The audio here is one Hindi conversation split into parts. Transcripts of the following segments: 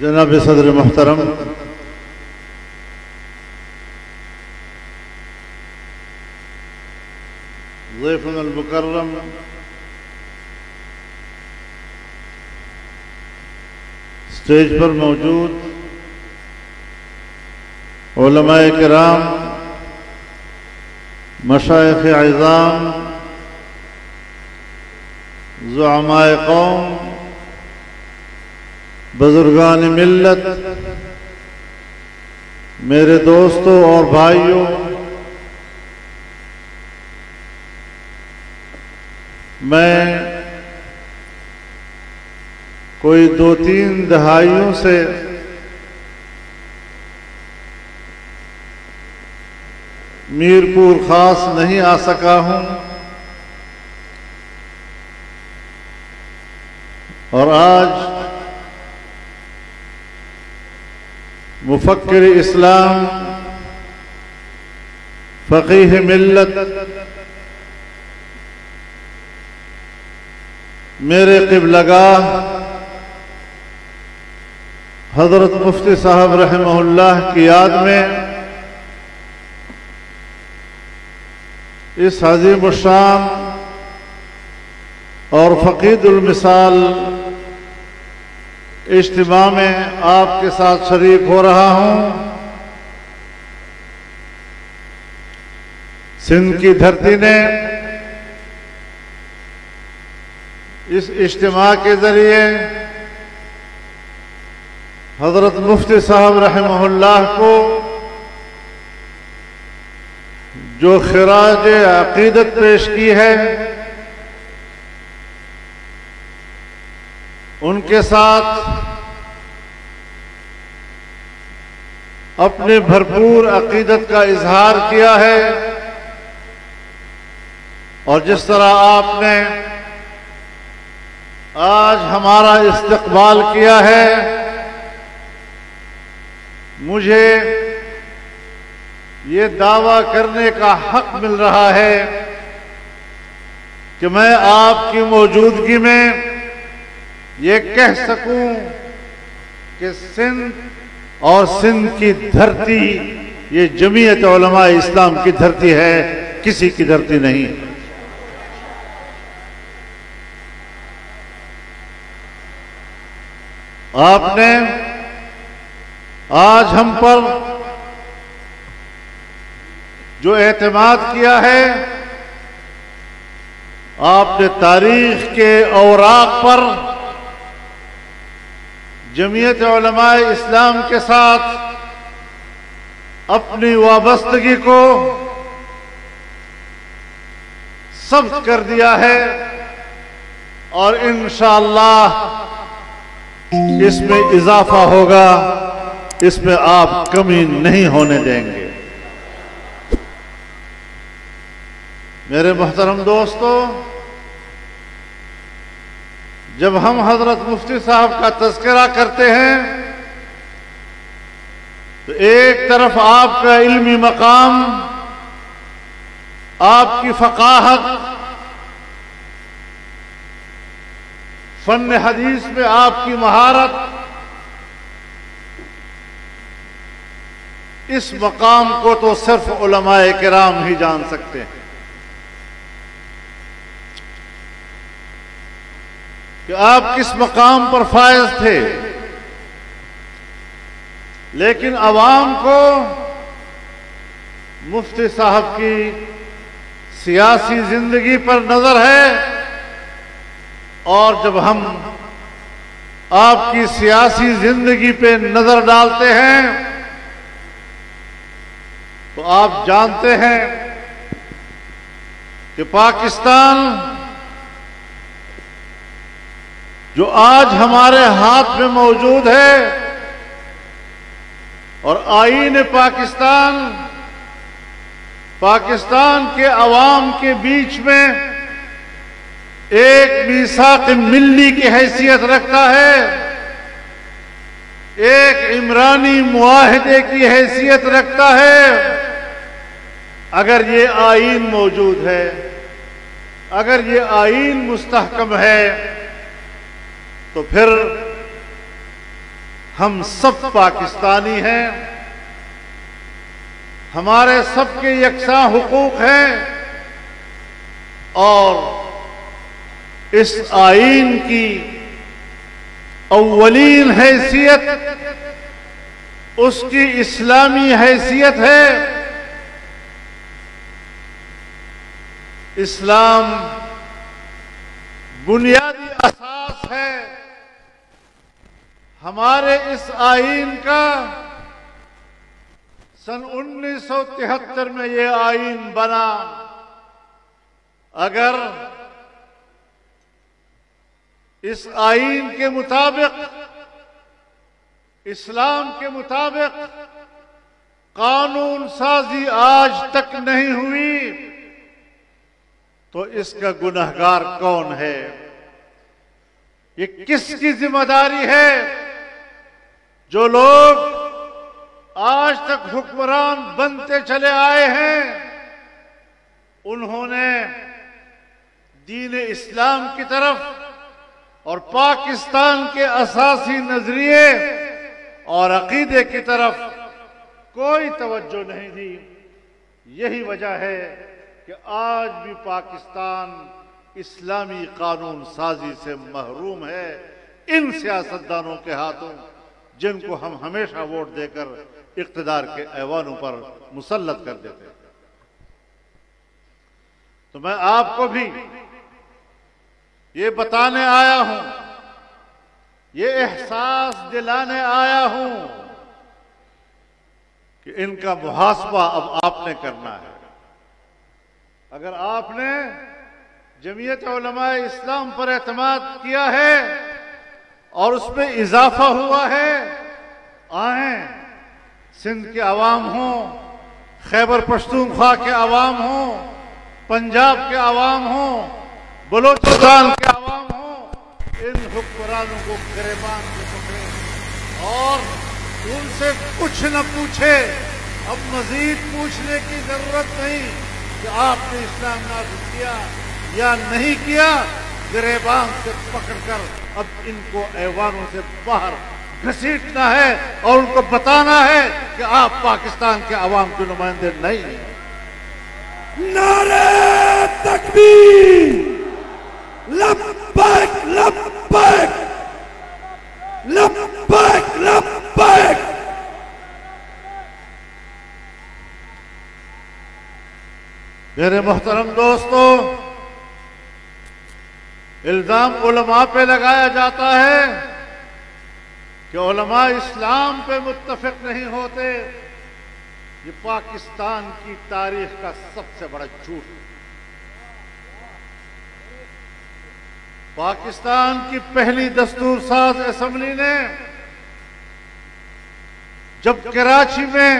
जनाब सदर मोहतरम, ज़ैफ़ुन अल-मुकर्रम, स्टेज पर मौजूद उलमाए किराम, मशाइख़ इज़ाम, ज़ुअमाए कौम, बुज़ुर्गान मिल्लत, मेरे दोस्तों और भाइयों, मैं कोई 2-3 दहाइयों से मीरपुर खास नहीं आ सका हूं और आज मुफक्किर इस्लाम, फ़क़ीह मिल्लत, मेरे क़िबलगाह हज़रत मुफ्ती साहब रहमहुल्लाह की याद में इस अज़ीम शान और फ़क़ीदुल मिसाल इज्तिमा में आपके साथ शरीक हो रहा हूँ। सिंध की धरती ने इस इज्तिमा के ज़रिए हज़रत मुफ्ती साहब रहमहुल्लाह को जो खिराज अक़ीदत पेश की है, उनके साथ अपने भरपूर अक़ीदत का इजहार किया है और जिस तरह आपने आज हमारा इस्तक़बाल किया है, मुझे ये दावा करने का हक मिल रहा है कि मैं आपकी मौजूदगी में ये कह सकूं कि सिंध और सिंध की धरती ये जमीयत उलमा इस्लाम की धरती है, किसी की धरती नहीं। आपने आज हम पर जो एतमाद किया है, आपने तारीख के औराक पर जमीयत उलमा इस्लाम के साथ अपनी वाबस्तगी को सब्त कर दिया है और इंशाअल्लाह इसमें इजाफा होगा, इसमें आप कमी नहीं होने देंगे। मेरे मोहतरम दोस्तों, जब हम हजरत मुफ्ती साहब का तज़किरा करते हैं तो एक तरफ आपका इल्मी मकाम, आपकी फ़क़ाहत, फन हदीस में आपकी महारत, इस मकाम को तो सिर्फ उलमाए किराम ही जान सकते हैं कि आप किस मकाम पर फायज थे। लेकिन अवाम को मुफ्ती साहब की सियासी जिंदगी पर नजर है, और जब हम आपकी सियासी जिंदगी पे नजर डालते हैं तो आप जानते हैं कि पाकिस्तान जो आज हमारे हाथ में मौजूद है और आईन पाकिस्तान के अवाम के बीच में एक मीसाक मिल्ली की हैसियत रखता है, एक इमरानी मुआहदे की हैसियत रखता है। अगर ये आईन मौजूद है, अगर ये आईन मुस्तहकम है, तो फिर हम सब पाकिस्तानी हैं, हमारे सबके यकसा हुकूक हैं, और इस आईन की अव्वलीन हैसियत उसकी इस्लामी हैसियत है। इस्लाम बुनियादी असास है। हमारे इस आईन का सन 1973 में ये आईन बना। अगर इस आईन के मुताबिक, इस्लाम के मुताबिक कानून साजी आज तक नहीं हुई तो इसका गुनहगार कौन है? ये किसकी जिम्मेदारी है? जो लोग आज तक हुक्मरान बनते चले आए हैं, उन्होंने दीन इस्लाम की तरफ और पाकिस्तान के असासी नजरिए और अकीदे की तरफ कोई तवज्जो नहीं दी। यही वजह है कि आज भी पाकिस्तान इस्लामी कानून साजी से महरूम है, इन सियासतदानों के हाथों जिनको हम हमेशा वोट देकर इक़्तिदार के ऐवानों पर मुसल्लत कर देते। तो मैं आपको भी ये बताने आया हूं, ये एहसास दिलाने आया हूं कि इनका मुहासबा अब आपने करना है। अगर आपने जमीयत उलमा इस्लाम पर एतमाद किया है और उसमें इजाफा हुआ है, आए सिंध के अवाम हो, खैबर पख्तूनख्वा के अवाम हो, पंजाब के अवाम हो, बलोचिस्तान के अवाम हो, इन हुक्मरानों को गिरबान से पकड़े और उनसे कुछ न पूछे। अब मजीद पूछने की जरूरत नहीं कि आपने इस्लाम नाज़िल किया या नहीं किया। गिरबान से पकड़कर अब इनको ऐवानों से बाहर घसीटना है और उनको बताना है कि आप पाकिस्तान के अवाम के नुमाइंदे नहीं हैं। नारे तकबीर, लब्बैक लब्बैक लब्बैक लब्बैक। मेरे मोहतरम दोस्तों, इल्जाम उलमा पे लगाया जाता है कि उलमा इस्लाम पे मुत्तफिक नहीं होते। ये पाकिस्तान की तारीख का सबसे बड़ा झूठ है। पाकिस्तान की पहली दस्तूर साज असेंबली ने जब कराची में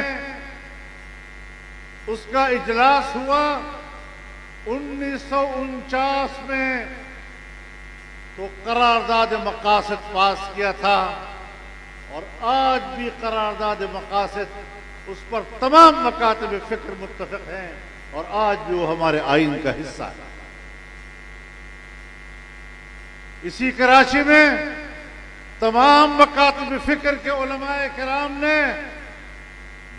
उसका इजलास हुआ 1949 में, तो करारदाद मकासद पास किया था और आज भी करारदाद मकासद उस पर तमाम मकातब फिक्र मुत्तफिक हैं और आज भी वो हमारे आइन का हिस्सा है। इसी कराची में तमाम मकातब फिक्र के उलमाए किराम ने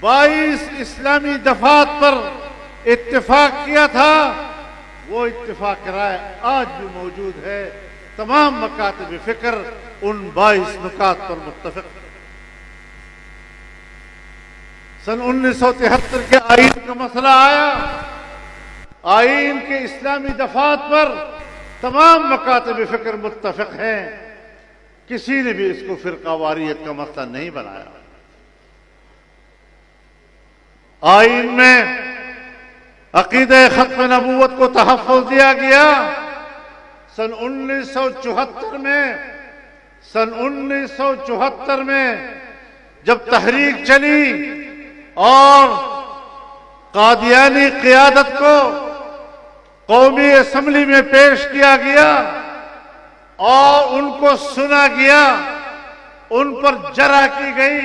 22 इस्लामी दफात पर इत्तिफाक किया था। वो इत्तिफाक राय आज भी मौजूद है। तमाम मकातब फिक्र उन 22 नुकात पर मुत्तफिक। सन 1973 के आइन का मसला आया। आइन के इस्लामी दफात पर तमाम मकातब फिक्र मुत्तफिक हैं। किसी ने भी इसको फिरकावारियत का मसला नहीं बनाया। आइन में अकीदे खत्म नबूवत को तहफ़्फ़ुज़ दिया गया। सन 1974 में जब तहरीक चली और कादियानी क़ियादत को कौमी असेंबली में पेश किया गया और उनको सुना गया, उन पर जरा की गई,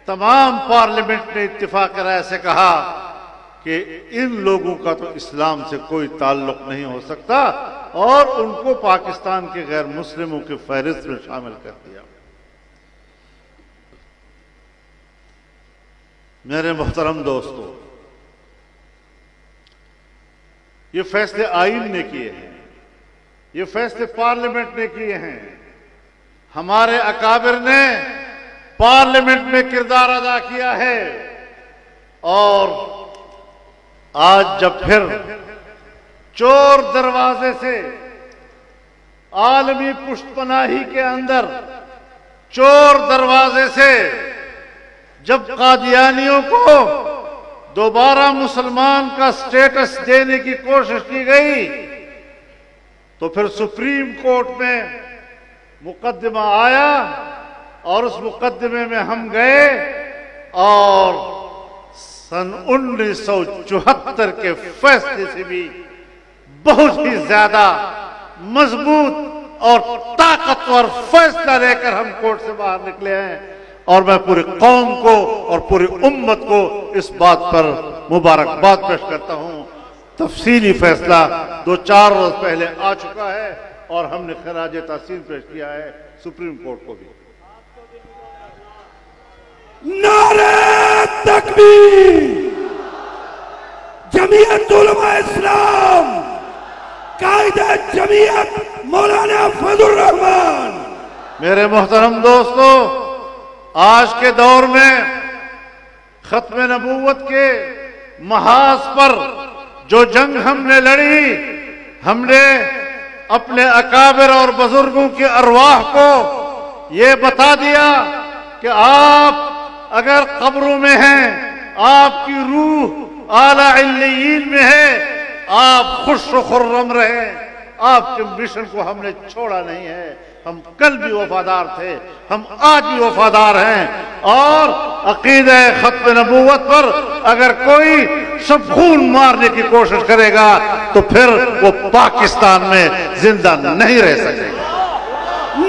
तमाम पार्लियामेंट ने इत्तिफाक राय से कहा कि इन लोगों का तो इस्लाम से कोई ताल्लुक नहीं हो सकता और उनको पाकिस्तान के गैर मुस्लिमों की फहरिस्त में शामिल कर दिया। मेरे मोहतरम दोस्तों, ये फैसले आइन ने किए हैं, ये फैसले पार्लियामेंट ने किए हैं। हमारे अकाबिर ने पार्लियामेंट में किरदार अदा किया है और आज जब फिर चोर दरवाजे से आलमी पुष्टपनाही के अंदर चोर दरवाजे से जब कादियानियों को दोबारा मुसलमान का स्टेटस देने की कोशिश की गई, तो फिर सुप्रीम कोर्ट में मुकदमा आया और उस मुकदमे में हम गए और सन 1974 के फैसले से भी बहुत ही ज्यादा मजबूत और ताकतवर फैसला लेकर हम कोर्ट से बाहर निकले हैं। और मैं पूरी कौम को और पूरी उम्मत को इस बात पर मुबारकबाद पेश करता हूं। तफसीली फैसला 2-4 रोज पहले आ चुका है और हमने खराज तहसीन पेश किया है सुप्रीम कोर्ट को भी। नारे तकबीर, जमीयत उलमा इस्लाम, कायदे जमीयत मौलाना फजलुर रहमान। मेरे मोहतरम दोस्तों, आज के दौर में खत्म नबूवत के महाज पर जो जंग हमने लड़ी, हमने अपने अकाबिर और बुजुर्गों की अरवाह को ये बता दिया कि आप अगर कब्रों में हैं, आपकी रूह आला इल्लियीन में है, आप खुश खुर्रम रहे। आपके मिशन को हमने छोड़ा नहीं है। हम कल भी वफादार थे, हम आज भी वफादार हैं और अकीदे खत्म नबूवत पर अगर कोई शबखून मारने की कोशिश करेगा तो फिर वो पाकिस्तान में जिंदा नहीं रह सकेगा।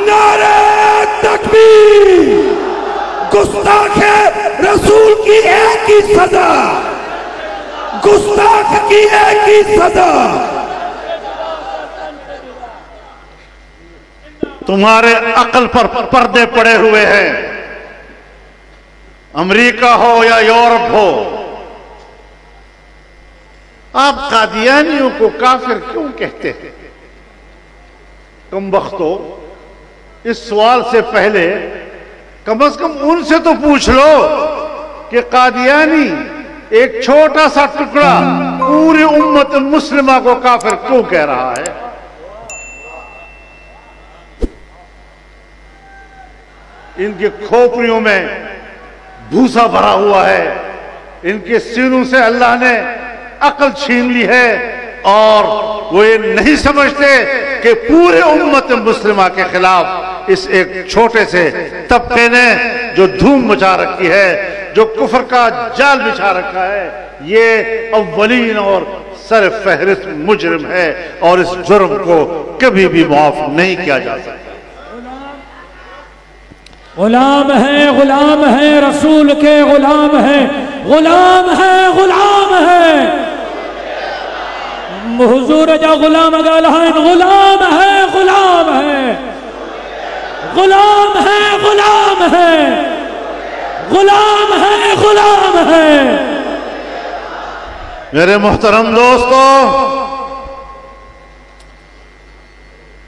नारे तकबीर, गुस्ताखे रसूल की एक ही सजा, गुस्ताख की एक ही सजा। तुम्हारे अक्ल पर पर्दे पड़े हुए हैं। अमेरिका हो या यूरोप हो, आप कादियानियों को काफिर क्यों कहते हैं? कमबख्तो, इस सवाल से पहले कम से कम उनसे तो पूछ लो कि कादियानी एक छोटा सा टुकड़ा पूरी उम्मत मुस्लिमा को काफिर क्यों कह रहा है? इनकी खोपड़ियों में भूसा भरा हुआ है, इनके सीनों से अल्लाह ने अक्ल छीन ली है और वो ये नहीं समझते कि पूरे उम्मत मुस्लिमा के खिलाफ इस एक छोटे से तबके ने जो धूम मचा रखी है, जो कुफर का जाल बिछा रखा है, ये अव्वलीन और सर फहरिस्त मुजरिम है और इस जुर्म को कभी भी माफ नहीं किया जा सकता। गुलाम है रसूल के, गुलाम है, गुलाम है, गुलाम है हुजूर जा गुलाम गालहन, गुलाम है, गुलाम है, गुलाम है, गुलाम है, गुलाम है, गुलाम है। मेरे मोहतरम दोस्तों,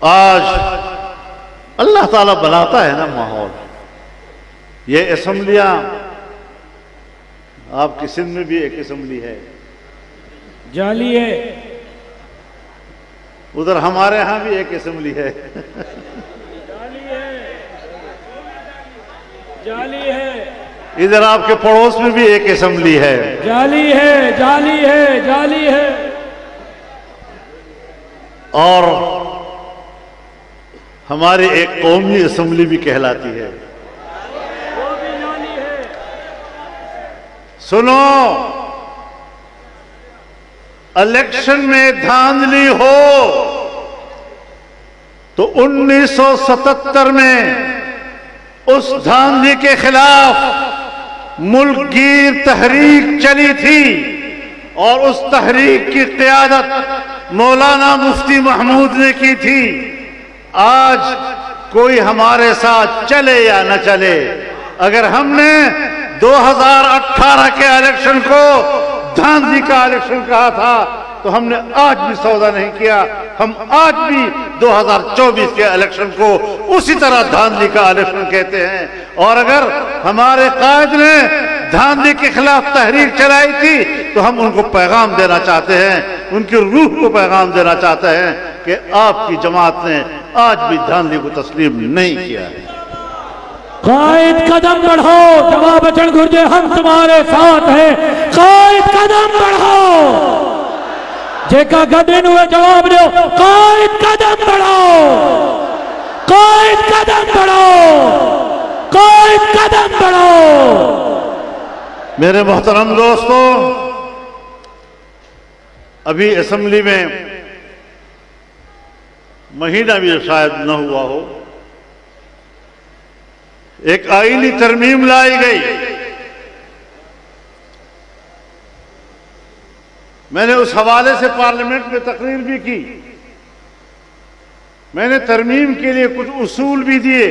आज अल्लाह ताला बनाता है ना माहौल। ये असम्बलियां, आपकी सिंध में भी एक असम्बली है, जाली है, उधर हमारे यहां भी एक असम्बली है, जाली है, जाली है, इधर आपके पड़ोस में भी एक असम्बली है, जाली है, जाली है, जाली है। और हमारी एक कौमी असम्बली भी कहलाती है। सुनो, इलेक्शन में धांधली हो तो 1977 में उस धांधली के खिलाफ मुल्कगीर तहरीक चली थी और उस तहरीक की क़ियादत मौलाना मुफ्ती महमूद ने की थी। आज कोई हमारे साथ चले या न चले, अगर हमने 2018 के इलेक्शन को धांधली का इलेक्शन कहा था तो हमने आज भी सौदा नहीं किया। हम आज भी 2024 के इलेक्शन को उसी तरह धांधली का इलेक्शन कहते हैं। और अगर हमारे कायद ने धांधली के खिलाफ तहरीक चलाई थी तो हम उनको पैगाम देना चाहते हैं, उनकी रूह को पैगाम देना चाहते हैं कि आपकी जमात ने आज भी धांधली को तस्लीम नहीं किया है। कायद कदम बढ़ो, जवाब अचल गुर्जे हम तुम्हारे साथ हैं। कायद कदम बढ़ो, जेका गदिन हुए जवाब दो। कायद कदम बढ़ो, कायद कदम बढ़ो, कायद कदम बढ़ो। मेरे मोहतरम दोस्तों, अभी असेंबली में महीना भी शायद न हुआ हो, एक आईनी तरमीम लाई गई। मैंने उस हवाले से पार्लियामेंट में तकरीर भी की। मैंने तरमीम के लिए कुछ उसूल भी दिए।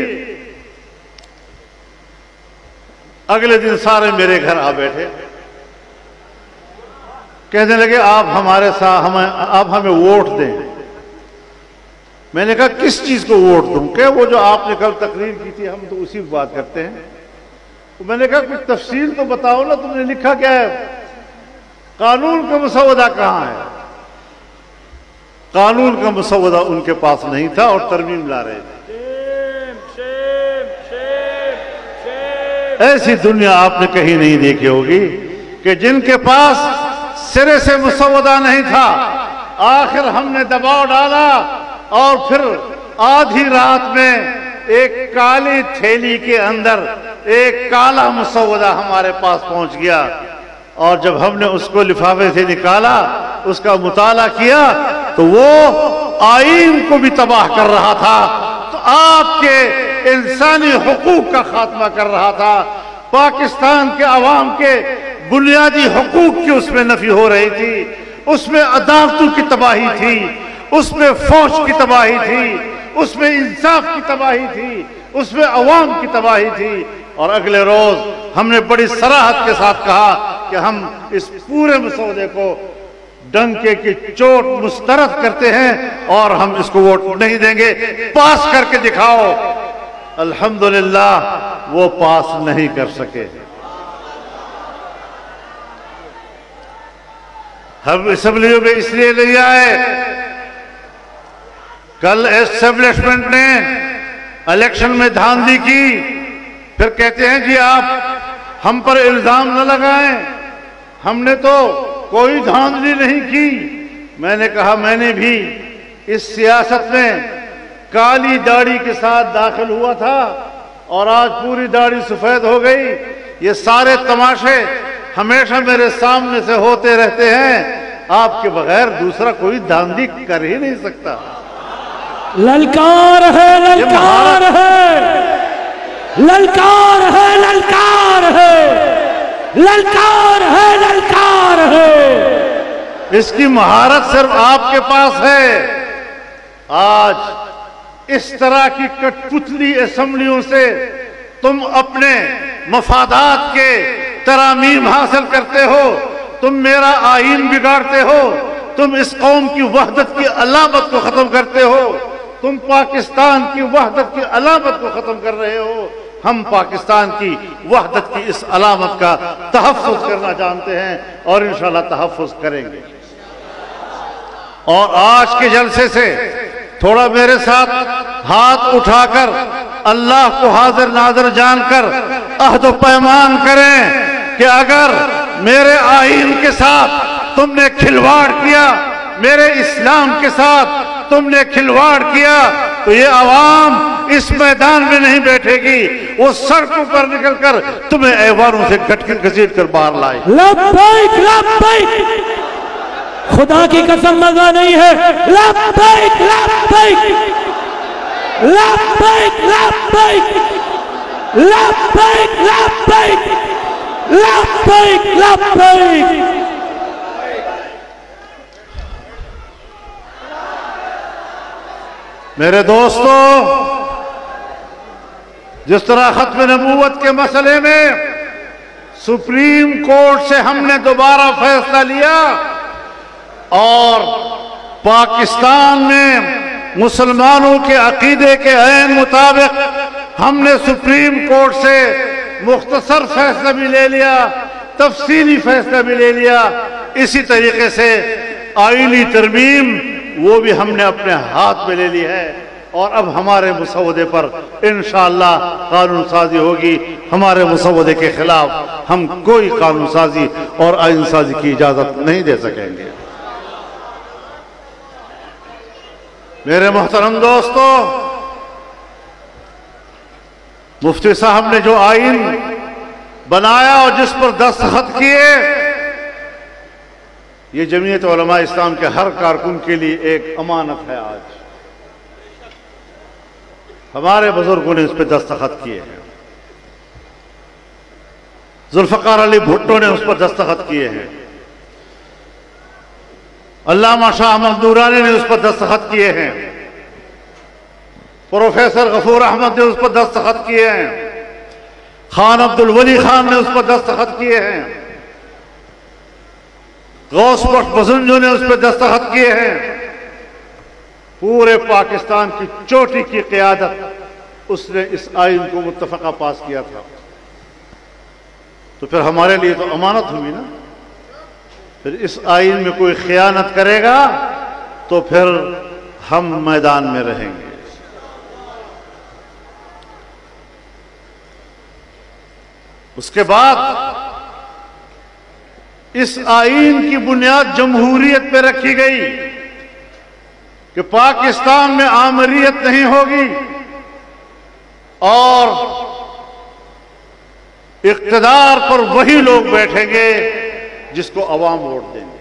अगले दिन सारे मेरे घर आ बैठे, कहने लगे आप हमारे साथ आप हमें वोट दें। मैंने कहा किस चीज को वोट दूं? क्या वो जो आपने कल तकरीर की थी हम तो उसी बात करते हैं। तो मैंने कहा कुछ तफसील तो बताओ ना, तुमने लिखा क्या है? कानून का मसौदा कहां है? कानून का मसौदा उनके पास नहीं था और तरमीम ला रहे थे। ऐसी दुनिया आपने कहीं नहीं देखी होगी कि जिनके पास सिरे से मसौदा नहीं था, आखिर हमने दबाव डाला और फिर आधी रात में एक काली थैली के अंदर एक काला मसौदा हमारे पास पहुंच गया। और जब हमने उसको लिफाफे से निकाला, उसका मुताला किया, तो वो आईन को भी तबाह कर रहा था, तो आपके इंसानी हुकूक का खात्मा कर रहा था। पाकिस्तान के अवाम के बुनियादी हुकूक की उसमें नफी हो रही थी, उसमें अदालतों की तबाही थी, उसमें फौज की तबाही थी, उसमें इंसाफ की तबाही थी, उसमें अवाम की तबाही थी। और अगले रोज हमने बड़ी सराहत के साथ कहा कि हम इस पूरे मसौदे को डंके की चोट मुस्तरद करते हैं और हम इसको वोट नहीं देंगे, पास करके दिखाओ। अल्हम्दुलिल्लाह वो पास नहीं कर सके। हम असेंबलियों में इसलिए नहीं आए, कल एस्टेब्लिशमेंट ने इलेक्शन में धांधली की, फिर कहते हैं जी आप हम पर इल्जाम न लगाएं, हमने तो कोई धांधली नहीं की। मैंने कहा मैंने भी इस सियासत में काली दाढ़ी के साथ दाखिल हुआ था और आज पूरी दाढ़ी सफेद हो गई। ये सारे तमाशे हमेशा मेरे सामने से होते रहते हैं, आपके बगैर दूसरा कोई धांधली कर ही नहीं सकता। ललकार है, ललकार है, ललकार है, ललकार है, ललकार है, ललकार है। इसकी महारत सिर्फ आपके पास है। आज इस तरह की कठपुतली असेंबलियों से तुम अपने मफादात के तरामीम हासिल करते हो, तुम मेरा आईन बिगाड़ते हो, तुम इस कौम की वहदत की अलामत को खत्म करते हो, तुम पाकिस्तान की वहदत की अलामत को खत्म कर रहे हो। हम पाकिस्तान की वहदत की इस अलामत का तहफ़्फ़ुज़ करना जानते हैं और इंशाअल्लाह तहफ़्फ़ुज़ करेंगे। और आज के जलसे से थोड़ा मेरे साथ हाथ उठाकर अल्लाह को हाजिर नाज़िर जानकर अहद व पैमान करें कि अगर मेरे आईन के साथ तुमने खिलवाड़ किया, मेरे इस्लाम के साथ तुमने खिलवाड़ किया, तो ये आवाम इस मैदान में नहीं बैठेगी, वो सड़कों पर निकलकर तुम्हें ऐवानों से घसीट कर बाहर लाए। लब्बैक लब्बैक, खुदा की कसम मजा नहीं है। लब्बैक लब्बैक, लब्बैक लब्बैक, लब्बैक लब्बैक, लब्बैक लब्बैक। मेरे दोस्तों, जिस तरह खत्म नबूवत के मसले में सुप्रीम कोर्ट से हमने दोबारा फैसला लिया और पाकिस्तान में मुसलमानों के अकीदे के ऐन मुताबिक हमने सुप्रीम कोर्ट से मुख्तसर फैसला भी ले लिया, तफसीली फैसला भी ले लिया, इसी तरीके से आईनी तरमीम वो भी हमने अपने हाथ में ले ली है और अब हमारे मसौदे पर इंशाअल्लाह कानून साजी होगी। हमारे मसौदे के खिलाफ हम कोई कानून साजी और आईन साजी की इजाजत नहीं दे सकेंगे। मेरे मोहतरम दोस्तों, मुफ्ती साहब ने जो आईन बनाया और जिस पर दस्तखत किए, ये जमीयत उलमा इस्लाम के हर कारकुन के लिए एक अमानत है। आज हमारे बुजुर्गों ने इस पर दस्तखत किए हैं, जुल्फ़िकार अली भुट्टो ने उस पर दस्तखत किए हैं, अल्लामा शाह अहमद नूरानी ने उस पर दस्तखत किए हैं, प्रोफेसर गफूर अहमद ने उस पर दस्तखत किए हैं, खान अब्दुल वली खान ने उस पर दस्तखत किए हैं, गौस बख्श बजुंजो ने उस पर दस्तखत किए हैं। पूरे पाकिस्तान की चोटी की क़यादत उसने इस आईन को मुत्तफ़क़ा पास किया था। तो फिर हमारे लिए तो अमानत हुई ना। फिर इस आईन में कोई खयानत करेगा तो फिर हम मैदान में रहेंगे। उसके बाद इस आईन की बुनियाद जमहूरियत पे रखी गई कि पाकिस्तान में आमरीयत नहीं होगी और इक़्तिदार पर वही लोग बैठेंगे जिसको अवाम वोट देंगे।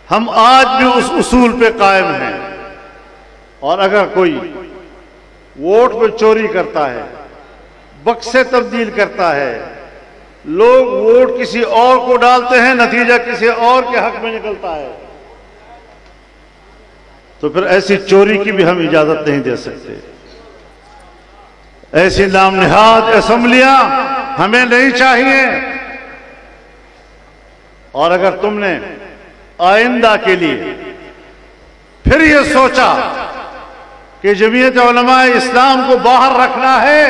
हम आज भी उस उसूल पे कायम हैं और अगर कोई वोट में चोरी करता है, बक्से तब्दील करता है, लोग वोट किसी और को डालते हैं, नतीजा किसी और के हक में निकलता है, तो फिर ऐसी चोरी की भी हम इजाजत नहीं दे सकते। ऐसी नामनिहाद असेंबलियां हमें नहीं चाहिए। और अगर तुमने आइंदा के लिए फिर ये सोचा कि जमीयत उलमा इस्लाम को बाहर रखना है,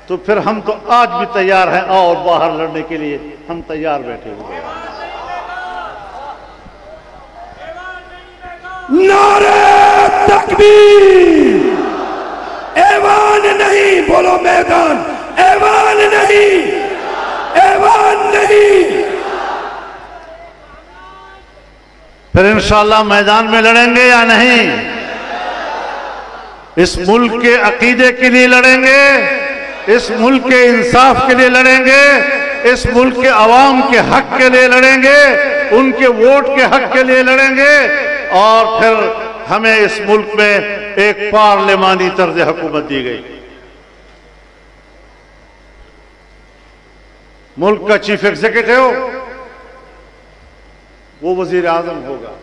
तो फिर हम तो आज भी तैयार हैं, और बाहर लड़ने के लिए हम तैयार बैठे हुए हैं। नारे तकबीर, ऐवान नहीं, बोलो मैदान, ऐवान नहीं, ऐवान नहीं। फिर इंशाअल्लाह मैदान में लड़ेंगे या नहीं? इस मुल्क के अकीदे के लिए लड़ेंगे, इस मुल्क के इंसाफ के लिए लड़ेंगे, इस मुल्क के अवाम के हक के लिए लड़ेंगे, उनके वोट के हक के लिए लड़ेंगे। और फिर हमें इस मुल्क में एक पार्लिमानी तर्ज हुकूमत दी गई। मुल्क का चीफ एग्जीक्यूटिव वो वजीर आजम होगा।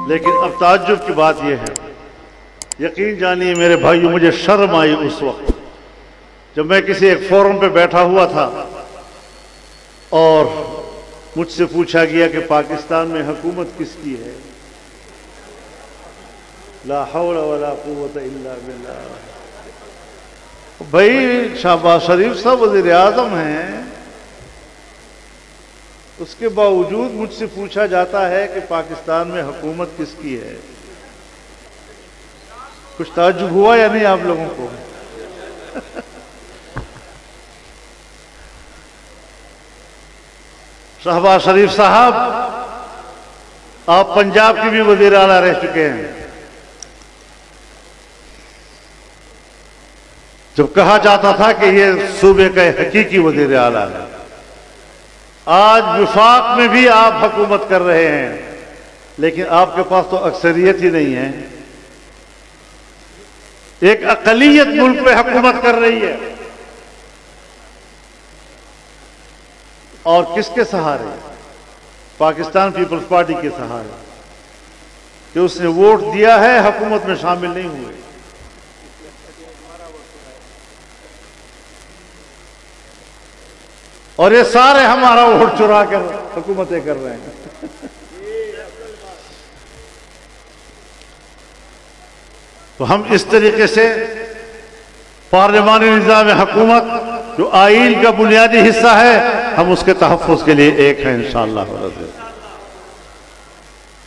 लेकिन अब ताज्जुब की बात यह है, यकीन जानिए मेरे भाइयों, मुझे शर्म आई उस वक्त जब मैं किसी एक फोरम पे बैठा हुआ था और मुझसे पूछा गया कि पाकिस्तान में हुकूमत किसकी है। ला हौला वला कुव्वता इल्ला बिल्लाह। भाई शहबाज शरीफ साहब वज़ीर आज़म हैं, उसके बावजूद मुझसे पूछा जाता है कि पाकिस्तान में हुकूमत किसकी है। कुछ ताज्जुब हुआ या नहीं आप लोगों को? शहबाज शरीफ साहब, आप पंजाब के भी वज़ीर आला रह चुके हैं। जब कहा जाता था कि ये सूबे का हकीकी वज़ीर आला है, आज विफाक में भी आप हुकूमत कर रहे हैं, लेकिन आपके पास तो अक्सरियत ही नहीं है। एक अक़लियत मुल्क पे हुकूमत कर रही है, और किसके सहारे? पाकिस्तान पीपल्स पार्टी के सहारे, कि उसने वोट दिया है, हुकूमत में शामिल नहीं हुए। और ये सारे हमारा वोट चुरा कर हुकूमतें कर रहे हैं। तो हम इस तरीके से पार्लिमानी निज़ाम हुकूमत जो आईन का बुनियादी हिस्सा है, हम उसके तहफ़्फ़ुज़ के लिए एक हैं इंशाअल्लाह।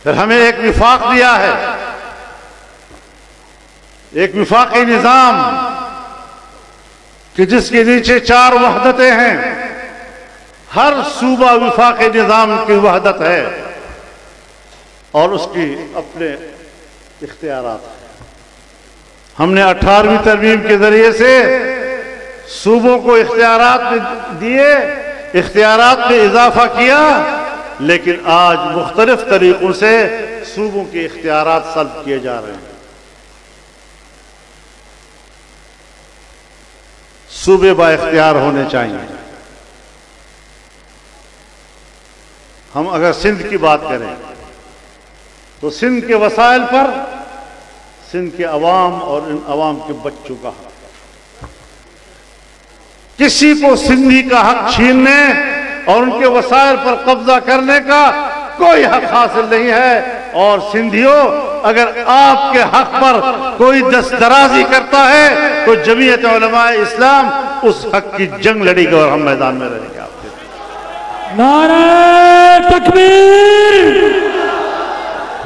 फिर हमें एक विफाक दिया है, एक विफाकी निज़ाम कि जिसके नीचे 4 वहदतें हैं। हर सूबा विफाकी निज़ाम की वहदत है और उसकी अपने इख्तियारात हैं। हमने 18वीं तरमीम के जरिए से सूबों को इख्तियारात दिए, इख्तियारात में इजाफा किया, लेकिन आज मुख्तलिफ तरीकों से सूबों के इख्तियारात सल्ब किए जा रहे हैं। सूबे बाइख्तियार होने चाहिए। हम अगर सिंध की बात करें तो सिंध के वसाइल पर सिंध के अवाम और इन अवाम के बच्चों का हक है। किसी को सिंधी का हक छीनने और उनके वसाइल पर कब्जा करने का कोई हक हासिल नहीं है। और सिंधियों, अगर आपके हक पर कोई दस्तराजी करता है तो जमीयत उलमा इस्लाम उस हक की जंग लड़ेगी और हम मैदान में रहेंगे। नारे तकबीर,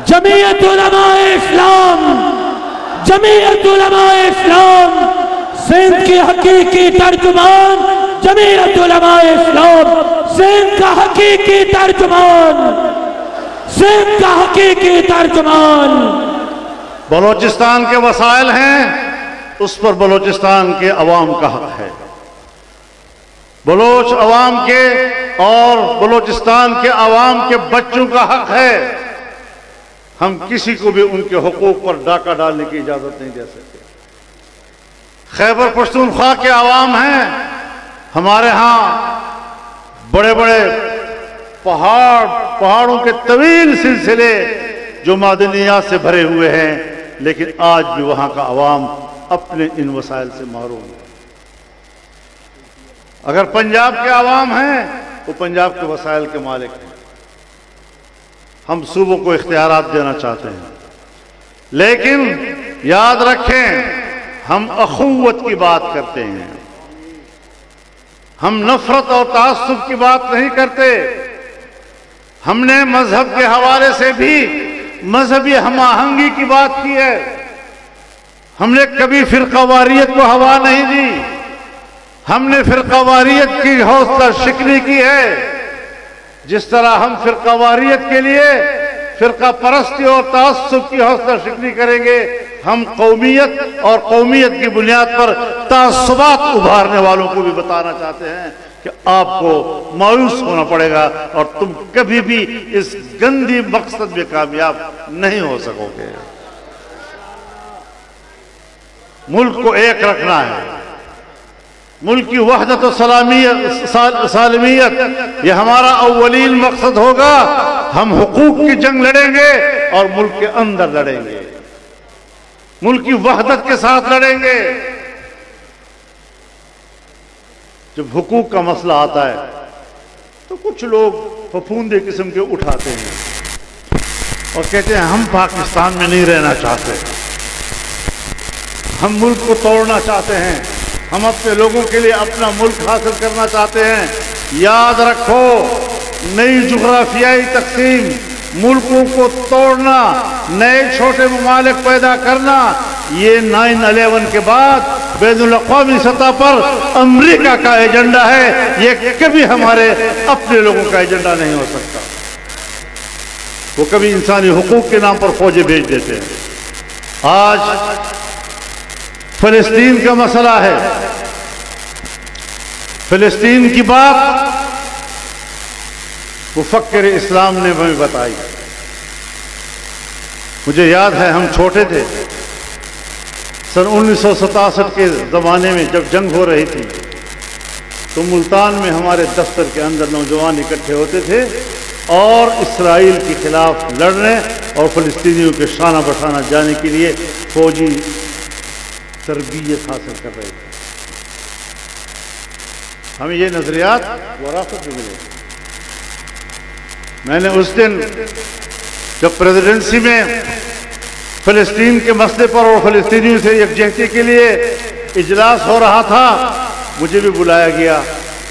जमीयत उलमा इस्लाम, जमीयत उलमा इस्लाम, सिंध की हकीकी तर्जुमान, जमीयत उलमा इस्लाम, सिंध का हकीकी तर्जुमान, सिंध का हकीकी तर्जुमान। बलोचिस्तान के वसाइल हैं, उस पर बलोचिस्तान के अवाम का हक है। बलोच अवाम के और बलोचिस्तान के अवाम के बच्चों का हक है। हम किसी को भी उनके हुकूक पर डाका डालने की इजाजत नहीं दे सकते। खैबर पख्तूनख्वा के अवाम हैं, हमारे यहाँ बड़े बड़े पहाड़ पहाड़ों के तवील सिलसिले जो मादनियात से भरे हुए हैं, लेकिन आज भी वहां का अवाम अपने इन वसाइल से महरूम है। अगर पंजाब के अवाम हैं वो पंजाब के वसाइल के मालिक हैं। हम सूबों को इख्तियारात देना चाहते हैं, लेकिन याद रखें हम अखुव्वत की बात करते हैं, हम नफरत और तासुब की बात नहीं करते। हमने मजहब के हवाले से भी मजहबी हमाहंगी की बात की है। हमने कभी फिरकावारियत को हवा नहीं दी, हमने फिरकावारियत की हौसला शिकनी की है। जिस तरह हम फिरकावारियत के लिए फिरका परस्ती और तासुब की हौसला शिकनी करेंगे, हम कौमियत और कौमियत की बुनियाद पर तासुबात उभारने वालों को भी बताना चाहते हैं कि आपको मायूस होना पड़ेगा और तुम कभी भी इस गंदी मकसद में कामयाब नहीं हो सकोगे। मुल्क को एक रखना है, मुल्क की वहदत और सालमियत ये हमारा अव्वलीन मकसद होगा। हम हुकूक की जंग लड़ेंगे और मुल्क के अंदर लड़ेंगे, मुल्क की वहदत के साथ लड़ेंगे। जब हुकूक का मसला आता है तो कुछ लोग फफूंदे किस्म के उठाते हैं और कहते हैं हम पाकिस्तान में नहीं रहना चाहते, हम मुल्क को तोड़ना चाहते हैं, हम अपने लोगों के लिए अपना मुल्क हासिल करना चाहते हैं। याद रखो, नई जुग्राफियाई तकसीम, मुल्कों को तोड़ना, नए छोटे ममालिक पैदा करना, ये 9/11 के बाद बैनुल-अक़वामी सतह पर अमेरिका का एजेंडा है। ये कभी हमारे अपने लोगों का एजेंडा नहीं हो सकता। वो कभी इंसानी हुकूक के नाम पर फौजें भेज देते हैं। आज फिलिस्तीन का मसला है, फिलिस्तीन की बात मुफक्किर इस्लाम ने हमें बताई। मुझे याद है हम छोटे थे, सन 1967 के ज़माने में जब जंग हो रही थी तो मुल्तान में हमारे दफ्तर के अंदर नौजवान इकट्ठे होते थे और इसराइल के खिलाफ लड़ने और फिलिस्तीनियों के शाना बशाना जाने के लिए फौजी तरबियत हासिल कर रहे थे। हमें ये नजरियात वरासत में मिले। मैंने उस दिन जब प्रेसिडेंसी में फिलिस्तीन के मसले पर और फिलिस्तीनियों से यकजहती के लिए इजलास हो रहा था, मुझे भी बुलाया गया।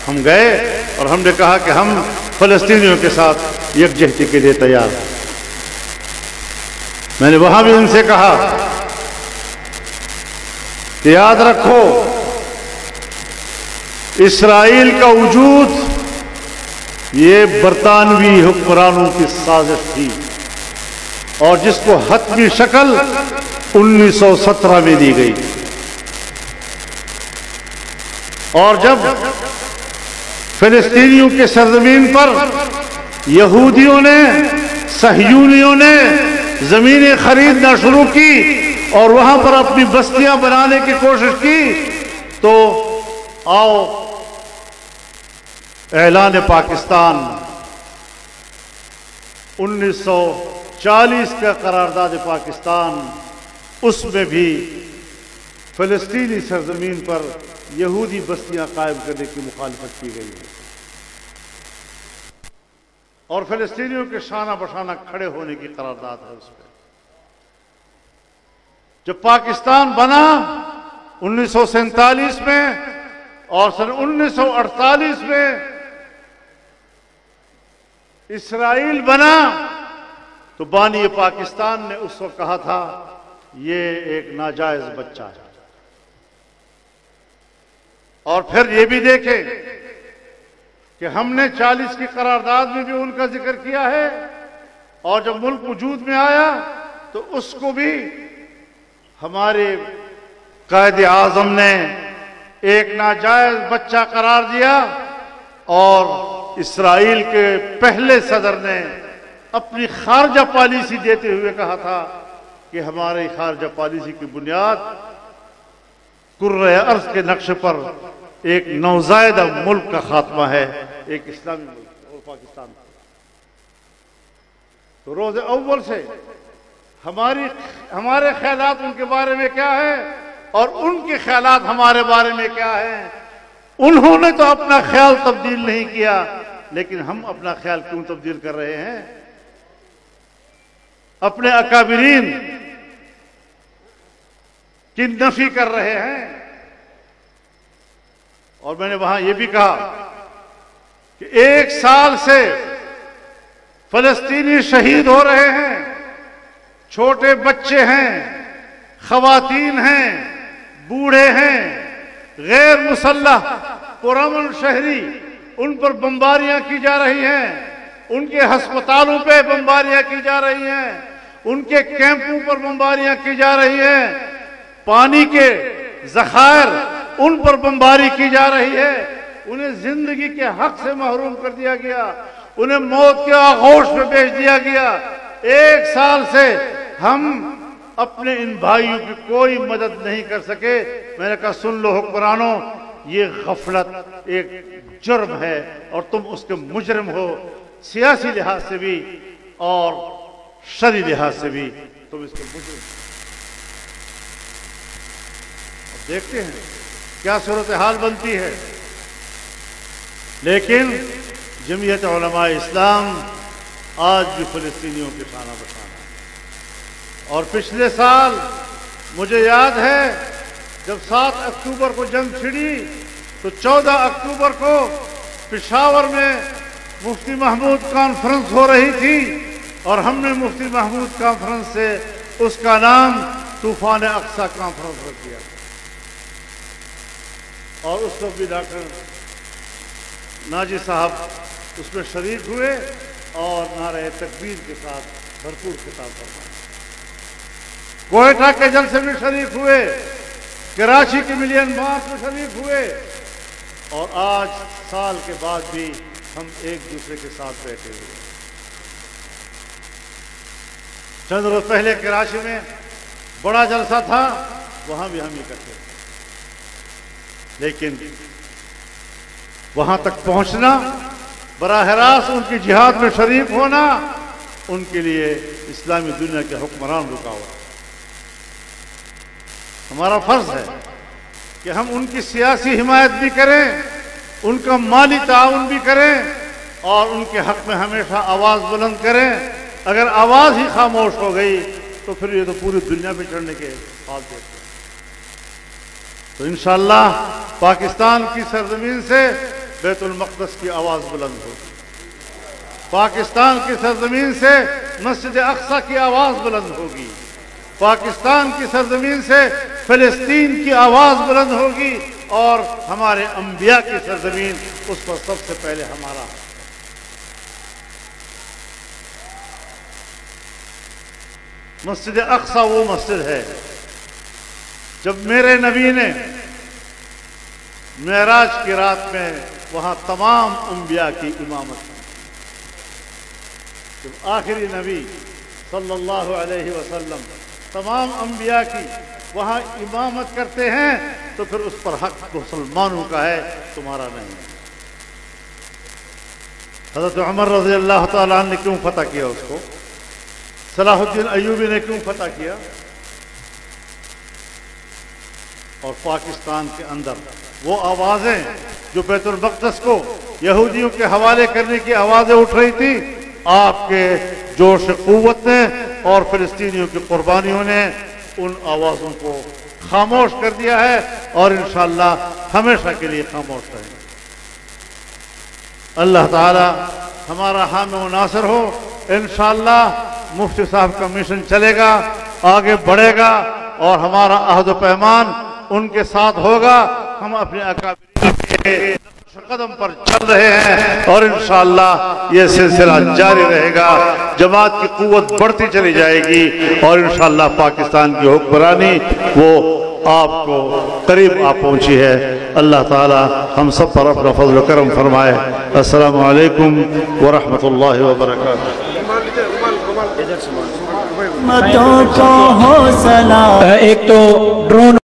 हम गए और हमने कहा कि हम फिलिस्तीनियों के साथ यकजहती के लिए तैयार हैं। मैंने वहां भी उनसे कहा कि याद रखो, इसराइल का वजूद ये बरतानवी हुक्मरानों की साजिश थी और जिसको हतमी शक्ल 1917 में दी गई। और जब फिलिस्तीनियों के सरजमीन पर यहूदियों ने, सहयूनियों ने जमीनें खरीदना शुरू की और वहां पर अपनी बस्तियां बनाने की कोशिश की, तो आओ ऐलान पाकिस्तान 1940 का करारदाद पाकिस्तान, उसमें भी फिलिस्तीनी सरजमीन पर यहूदी बस्तियां कायम करने की मुखालफत की गई है और फिलिस्तीनियों के शाना बशाना खड़े होने की करारदाद है उस पर। जब पाकिस्तान बना 1947 में और सन 1948 में इसराइल बना, तो बानी पाकिस्तान ने उस वक्त कहा था ये एक नाजायज बच्चा है। और फिर ये भी देखें कि हमने 40 की करारदाद में भी उनका जिक्र किया है और जब मुल्क वजूद में आया तो उसको भी हमारे कायदे आजम ने एक नाजायज बच्चा करार दिया और इसराइल के पहले सदर ने अपनी खारजा पॉलिसी देते हुए कहा था कि हमारी खारजा पॉलिसी की बुनियाद कुर्रे अर्ज के नक्शे पर एक नौजायदा मुल्क का खात्मा है, एक इस्लामी मुल्क और पाकिस्तान। तो रोज़े अव्वल से हमारे ख्यालात उनके बारे में क्या है और उनके ख्यालात हमारे बारे में क्या है। उन्होंने तो अपना ख्याल तब्दील नहीं किया, लेकिन हम अपना ख्याल क्यों तब्दील कर रहे हैं? अपने अकाबिरीन की नफी कर रहे हैं। और मैंने वहां यह भी कहा कि 1 साल से फलस्तीनी शहीद हो रहे हैं, छोटे बच्चे हैं, खवातीन हैं, बूढ़े हैं, गैर मुसल्लह पुरअमन शहरी, उन पर बमबारियां की जा रही हैं, उनके अस्पतालों पे बमबारियां की जा रही हैं, उनके कैंपों पर बमबारियां की जा रही हैं, पानी के ज़खायर उन पर बमबारी की जा रही है, उन्हें जिंदगी के हक से महरूम कर दिया गया, उन्हें मौत के आगोश में भेज दिया गया। 1 साल से हम अपने इन भाइयों की कोई मदद नहीं कर सके। मैंने कहा सुन लो हुक्मरानों, ये गफलत एक जुर्म है और तुम उसके मुजरिम हो, सियासी लिहाज से भी और शरई लिहाज से भी तुम इसके मुजरिम। अब देखते हैं क्या सूरत हाल बनती है। लेकिन जमीयत उलमा इस्लाम आज भी फिलिस्तीनियों के खाना बसाना है। और पिछले साल मुझे याद है जब 7 अक्टूबर को जंग छिड़ी तो 14 अक्टूबर को पेशावर में मुफ्ती महमूद कॉन्फ्रेंस हो रही थी और हमने मुफ्ती महमूद कॉन्फ्रेंस से उसका नाम तूफान अक्सा कॉन्फ्रेंस रख दिया। और उस वक्त भी डॉक्टर नाजी साहब उसमें शरीक हुए और नारे तकबीर के साथ भरपूर खिताब फरमाया। कोयटा के जलसे में शरीक हुए, कराची के मिलियन मार्च में शरीक हुए और आज साल के बाद भी हम एक दूसरे के साथ बैठे हुए। चंद रोज पहले कराची में बड़ा जलसा था, वहां भी हम इकट्ठे थे। लेकिन वहां तक पहुंचना, बराह रास्त उनकी जिहाद में शरीक होना, उनके लिए इस्लामी दुनिया के हुक्मरान रुकावट। हमारा फर्ज है कि हम उनकी सियासी हिमायत भी करें, उनका माली ताउन भी करें और उनके हक में हमेशा आवाज बुलंद करें। अगर आवाज ही खामोश हो गई तो फिर ये तो पूरी दुनिया पे चढ़ने के हाल देखते हैं। तो इंशाअल्लाह पाकिस्तान की सरजमीन से बैतुल मक़दस की आवाज बुलंद होगी, पाकिस्तान की सरजमीन से मस्जिद अक्सा की आवाज बुलंद होगी, पाकिस्तान की सरजमीन से फिलिस्तीन की आवाज बुलंद होगी और हमारे अंबिया की सरजमीन उस पर सबसे पहले हमारा। मस्जिद अक्सा वो मस्जिद है जब मेरे नबी ने मेराज की रात में वहां तमाम अंबिया की इमामत की। जब आखिरी नबी सल्लल्लाहु अलैहि वसल्लम तमाम अंबिया की वहां इमामत करते हैं तो फिर उस पर हक मुसलमानों का है, तुम्हारा नहीं। हज़रत उमर रज़ी अल्लाह तआला अन्हु ने क्यों फतह किया उसको? सलाहुद्दीन अय्यूबी ने क्यों फतह किया? और पाकिस्तान के अंदर वो आवाजें जो बैतुल मक़दस को यहूदियों के हवाले करने की आवाजें उठ रही थी, आपके जोश क़ुव्वत ने और फिलिस्तीनियों की कुर्बानियों ने उन आवाजों को खामोश कर दिया है और इंशाअल्लाह हमेशा के लिए खामोश रहेंगे। अल्लाह ताला हमारा हामी व नासिर हो। इंशाअल्लाह मुफ्ती साहब का मिशन चलेगा, आगे बढ़ेगा और हमारा अहद पैमान उनके साथ होगा। हम अपने अकाबिरीन के कदम पर चल रहे हैं और इंशाअल्लाह ये सिलसिला जारी रहेगा। जमात की कुव्वत बढ़ती चली जाएगी और इंशाअल्लाह पाकिस्तान की हुक्मरानी वो आपको करीब आ पहुंची है। अल्लाह ताला हम सब पर अपना फजल करम फरमाए। अस्सलामु अलैकुम व रहमतुल्लाहि व बरकातुहू। एक तो ड्रोन